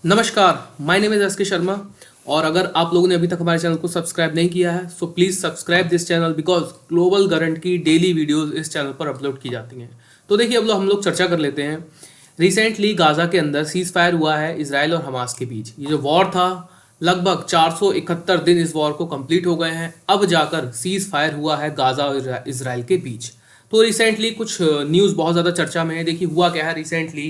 नमस्कार, my name is S के शर्मा। और अगर आप लोगों ने अभी तक हमारे चैनल को सब्सक्राइब नहीं किया है so please subscribe this channel because global current की डेली वीडियोस इस चैनल पर अपलोड की जाती हैं। तो देखिए, अब हम लोग चर्चा कर लेते हैं। रिसेंटली गाज़ा के अंदर सीज फायर हुआ है इसराइल और हमास के बीच। ये जो वॉर था, लगभग 471 दिन इस वॉर को कंप्लीट हो गए हैं। अब जाकर सीज फायर हुआ है गाज़ा और इसराइल के बीच। तो रिसेंटली कुछ न्यूज़ बहुत ज़्यादा चर्चा में है। देखिए हुआ क्या है, recently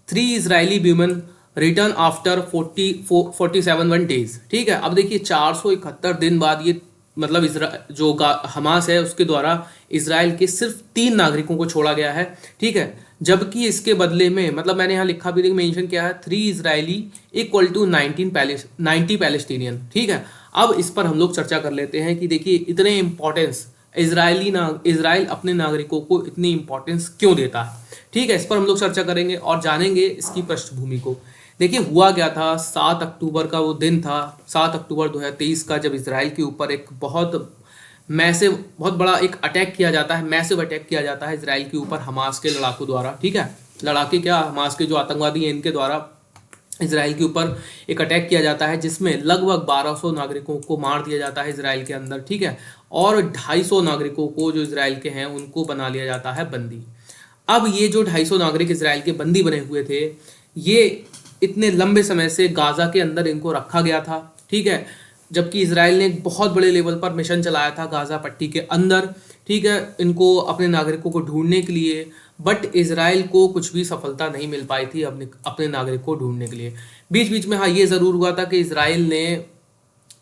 3 Israeli women return after 47 days. ठीक है, अब देखिए 471 दिन बाद ये मतलब हमास है उसके द्वारा इसराइल के सिर्फ 3 नागरिकों को छोड़ा गया है। ठीक है, जबकि इसके बदले में मतलब मैंने यहाँ लिखा भी मेंशन किया है 3 इजरायली इक्वल टू 90 पैलेस्टीनियन। ठीक है, अब इस पर हम लोग चर्चा कर लेते हैं कि देखिए इतने इंपॉर्टेंस इसराइल अपने नागरिकों को इतनी इंपॉर्टेंस क्यों देता है। ठीक है, इस पर हम लोग चर्चा करेंगे और जानेंगे इसकी पृष्ठभूमि को। देखिए हुआ क्या था, 7 अक्टूबर का वो दिन था, 7 अक्टूबर 2023 का, जब इसराइल के ऊपर एक बहुत बड़ा एक अटैक किया जाता है, मैसिव अटैक किया जाता है इसराइल के ऊपर हमास के लड़ाकों द्वारा। ठीक है, लड़ाके क्या, हमास के जो आतंकवादी हैं इनके द्वारा इसराइल के ऊपर एक अटैक किया जाता है जिसमें लगभग 1200 नागरिकों को मार दिया जाता है इसराइल के अंदर। ठीक है, और 250 नागरिकों को जो इसराइल के हैं उनको बना लिया जाता है बंदी। अब ये जो 250 नागरिक इसराइल के बंदी बने हुए थे, ये इतने लंबे समय से गाजा के अंदर इनको रखा गया था। ठीक है, जबकि इसराइल ने एक बहुत बड़े लेवल पर मिशन चलाया था गाजा पट्टी के अंदर। ठीक है, इनको अपने नागरिकों को ढूंढने के लिए, बट इसराइल को कुछ भी सफलता नहीं मिल पाई थी अपने नागरिक को ढूंढने के लिए। बीच बीच में हाँ ये ज़रूर हुआ था कि इसराइल ने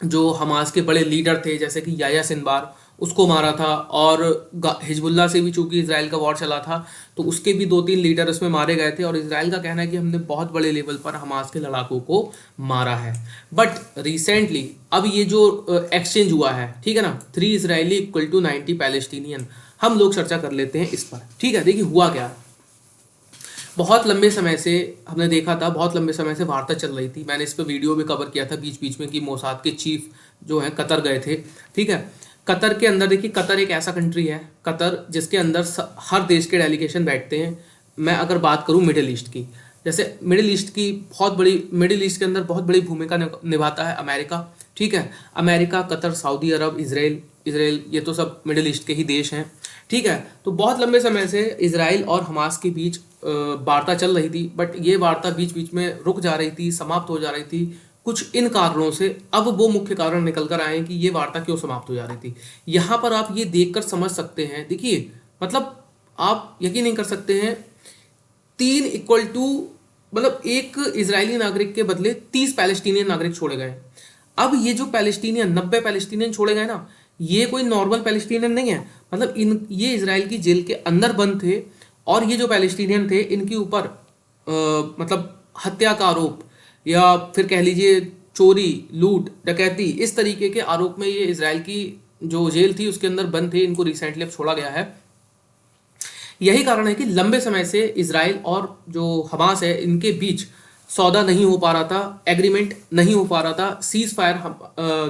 जो हमास के बड़े लीडर थे जैसे कि याह्या सिनवार, उसको मारा था। और हिजबुल्ला से भी चूंकि इसराइल का वॉर चला था तो उसके भी 2-3 लीडर उसमें मारे गए थे। और इसराइल का कहना है कि हमने बहुत बड़े लेवल पर हमास के लड़ाकों को मारा है। बट रिसेंटली अब ये जो एक्सचेंज हुआ है, ठीक है ना, 3 इजरायली इक्वल टू 90 पैलेस्टीनियन, हम लोग चर्चा कर लेते हैं इस पर। ठीक है, देखिए हुआ क्या, बहुत लंबे समय से हमने देखा था, बहुत लंबे समय से वार्ता चल रही थी। मैंने इस पर वीडियो भी कवर किया था बीच बीच में कि मोसाद के चीफ जो हैं कतर गए थे। ठीक है, कतर के अंदर देखिए, कतर एक ऐसा कंट्री है, कतर जिसके अंदर हर देश के डेलीगेशन बैठते हैं। मैं अगर बात करूं मिडिल ईस्ट की, जैसे मिडिल ईस्ट के अंदर बहुत बड़ी भूमिका निभाता है अमेरिका। ठीक है, अमेरिका, कतर, सऊदी अरब, इसराइल ये तो सब मिडिल ईस्ट के ही देश हैं। ठीक है, तो बहुत लंबे समय से इसराइल और हमास के बीच वार्ता चल रही थी, बट ये वार्ता बीच बीच में रुक जा रही थी, समाप्त हो जा रही थी कुछ इन कारणों से। अब वो मुख्य कारण निकल कर आए कि ये वार्ता क्यों समाप्त हो जा रही थी। यहाँ पर आप ये देखकर समझ सकते हैं। देखिए मतलब आप यकीन नहीं कर सकते हैं, 3 इक्वल टू मतलब एक इजरायली नागरिक के बदले 30 पैलेस्टीनियन नागरिक छोड़े गए। अब ये जो 90 पैलेस्टीनियन छोड़े गए ना, ये कोई नॉर्मल पैलेस्टीनियन नहीं है। मतलब ये इसराइल की जेल के अंदर बंद थे और ये जो पैलेस्टीनियन थे इनके ऊपर मतलब हत्या का आरोप या फिर कह लीजिए चोरी, लूट, डकैती, इस तरीके के आरोप में ये इसराइल की जो जेल थी उसके अंदर बंद थे। इनको रिसेंटली अब छोड़ा गया है। यही कारण है कि लंबे समय से इसराइल और जो हमास है इनके बीच सौदा नहीं हो पा रहा था, एग्रीमेंट नहीं हो पा रहा था, सीज फायर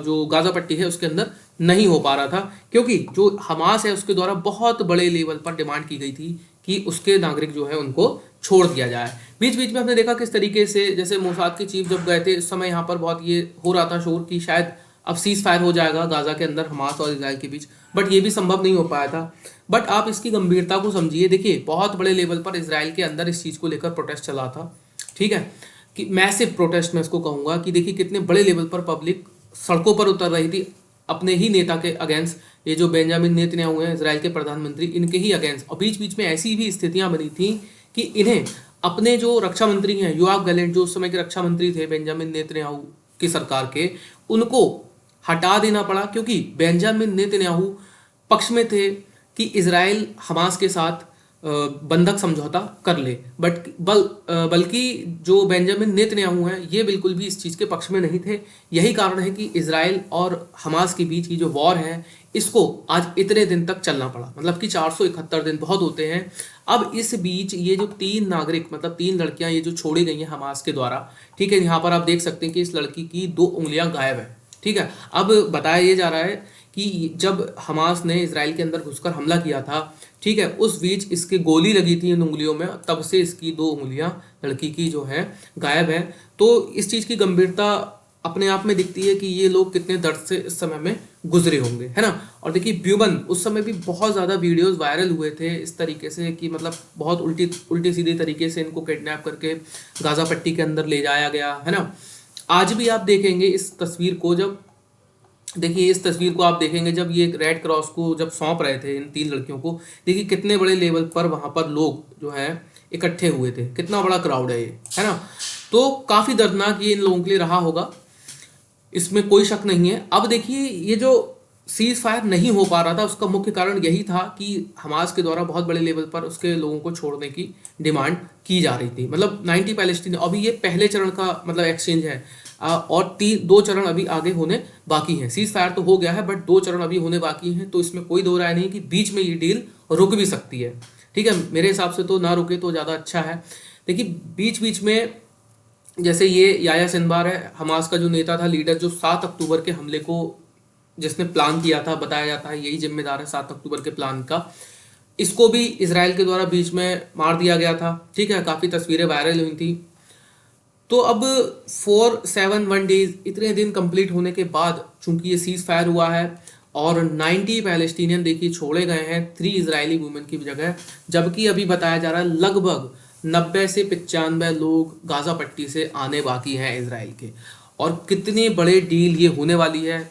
जो गाजा पट्टी है उसके अंदर नहीं हो पा रहा था, क्योंकि जो हमास है उसके द्वारा बहुत बड़े लेवल पर डिमांड की गई थी कि उसके नागरिक जो है उनको छोड़ दिया जाए। बीच बीच में हमने देखा किस तरीके से, जैसे मोसाद के चीफ जब गए थे उस समय यहाँ पर बहुत ये हो रहा था शोर कि शायद अब सीज फायर हो जाएगा गाजा के अंदर हमास और इसराइल के बीच, बट ये भी संभव नहीं हो पाया था। बट आप इसकी गंभीरता को समझिए। देखिए बहुत बड़े लेवल पर इसराइल के अंदर इस चीज़ को लेकर प्रोटेस्ट चला था। ठीक है, कि मैसिव प्रोटेस्ट मैं इसको कहूँगा कि देखिए कितने बड़े लेवल पर पब्लिक सड़कों पर उतर रही थी अपने ही नेता के अगेंस्ट, ये जो बेंजामिन नेतन्याहू हैं इसराइल के प्रधानमंत्री, इनके ही अगेंस्ट। और बीच बीच में ऐसी भी स्थितियां बनी थी कि इन्हें अपने जो रक्षा मंत्री हैं योआव गैलेंट, जो उस समय के रक्षा मंत्री थे बेंजामिन नेतन्याहू की सरकार के, उनको हटा देना पड़ा, क्योंकि बेंजामिन नेतन्याहू पक्ष में थे कि इसराइल हमास के साथ बंधक समझौता कर ले। बल्कि जो बेंजामिन नेतन्याहू हैं ये बिल्कुल भी इस चीज़ के पक्ष में नहीं थे। यही कारण है कि इसराइल और हमास के बीच की जो वॉर है इसको आज इतने दिन तक चलना पड़ा, मतलब कि 471 दिन बहुत होते हैं। अब इस बीच ये जो 3 नागरिक मतलब 3 लड़कियां ये जो छोड़ी गई हैं हमास के द्वारा, ठीक है, यहाँ पर आप देख सकते हैं कि इस लड़की की 2 उंगलियां गायब है। ठीक है, अब बताया ये जा रहा है कि जब हमास ने इसराइल के अंदर घुसकर हमला किया था, ठीक है, उस बीच इसके गोली लगी थी इन उंगलियों में, तब से इसकी 2 उंगलियां लड़की की जो है गायब है। तो इस चीज़ की गंभीरता अपने आप में दिखती है कि ये लोग कितने दर्द से इस समय में गुजरे होंगे, है ना। और देखिए ब्यूमन उस समय भी बहुत ज़्यादा वीडियोस वायरल हुए थे इस तरीके से कि मतलब बहुत उल्टी उल्टी सीधी तरीके से इनको किडनैप करके गाज़ा पट्टी के अंदर ले जाया गया, है ना। आज भी आप देखेंगे इस तस्वीर को, जब देखिए इस तस्वीर को आप देखेंगे जब ये रेड क्रॉस को जब सौंप रहे थे इन 3 लड़कियों को, देखिए कितने बड़े लेवल पर वहाँ पर लोग जो है इकट्ठे हुए थे, कितना बड़ा क्राउड है ये, है ना। तो काफ़ी दर्दनाक ये इन लोगों के लिए रहा होगा, इसमें कोई शक नहीं है। अब देखिए ये जो सीज फायर नहीं हो पा रहा था उसका मुख्य कारण यही था कि हमास के द्वारा बहुत बड़े लेवल पर उसके लोगों को छोड़ने की डिमांड की जा रही थी। मतलब 90 पैलेस्टीन, अभी ये पहले चरण का मतलब एक्सचेंज है और 2 चरण अभी आगे होने बाकी हैं। सीज फायर तो हो गया है बट 2 चरण अभी होने बाकी हैं, तो इसमें कोई दो राय नहीं कि बीच में ये डील रुक भी सकती है। ठीक है, मेरे हिसाब से तो ना रुके तो ज़्यादा अच्छा है। देखिए बीच बीच में जैसे ये याया सिनवार है, हमास का जो नेता था, लीडर, जो 7 अक्टूबर के हमले को जिसने प्लान किया था, बताया जाता है यही जिम्मेदार है 7 अक्टूबर के प्लान का, इसको भी इजराइल के द्वारा बीच में मार दिया गया था। ठीक है, काफ़ी तस्वीरें वायरल हुई थी। तो अब 471 डेज, इतने दिन कंप्लीट होने के बाद चूंकि ये सीज फायर हुआ है और 90 पैलेस्टीनियन देखिए छोड़े गए हैं 3 इजरायली वुमेन की जगह, जबकि अभी बताया जा रहा है लगभग 90 से 95 लोग गाजा पट्टी से आने बाकी हैं इजराइल के। और कितनी बड़े डील ये होने वाली है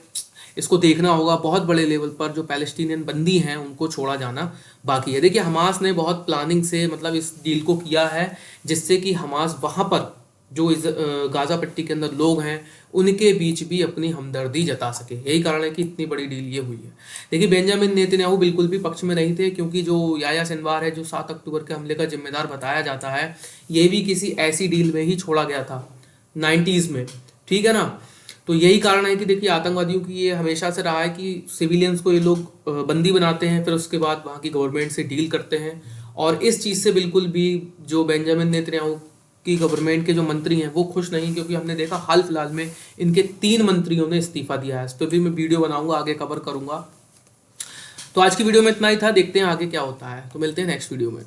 इसको देखना होगा। बहुत बड़े लेवल पर जो पैलेस्टीनियन बंदी हैं उनको छोड़ा जाना बाकी है। देखिए हमास ने बहुत प्लानिंग से मतलब इस डील को किया है जिससे कि हमास वहाँ पर जो इस गाजा पट्टी के अंदर लोग हैं उनके बीच भी अपनी हमदर्दी जता सके। यही कारण है कि इतनी बड़ी डील ये हुई है। देखिए बेंजामिन नेतन्याहू बिल्कुल भी पक्ष में नहीं थे, क्योंकि जो याया सिनवार है, जो 7 अक्टूबर के हमले का जिम्मेदार बताया जाता है, ये भी किसी ऐसी डील में ही छोड़ा गया था 90s में। ठीक है ना। तो यही कारण है कि देखिए आतंकवादियों की ये हमेशा से रहा है कि सिविलियंस को ये लोग बंदी बनाते हैं, फिर उसके बाद वहाँ की गवर्नमेंट से डील करते हैं। और इस चीज़ से बिल्कुल भी जो बेंजामिन नेतन्याहू की गवर्नमेंट के जो मंत्री हैं वो खुश नहीं, क्योंकि हमने देखा हाल फिलहाल में इनके 3 मंत्रियों ने इस्तीफा दिया है। इस पर भी मैं वीडियो बनाऊंगा, आगे कवर करूंगा। तो आज की वीडियो में इतना ही था, देखते हैं आगे क्या होता है। तो मिलते हैं नेक्स्ट वीडियो में।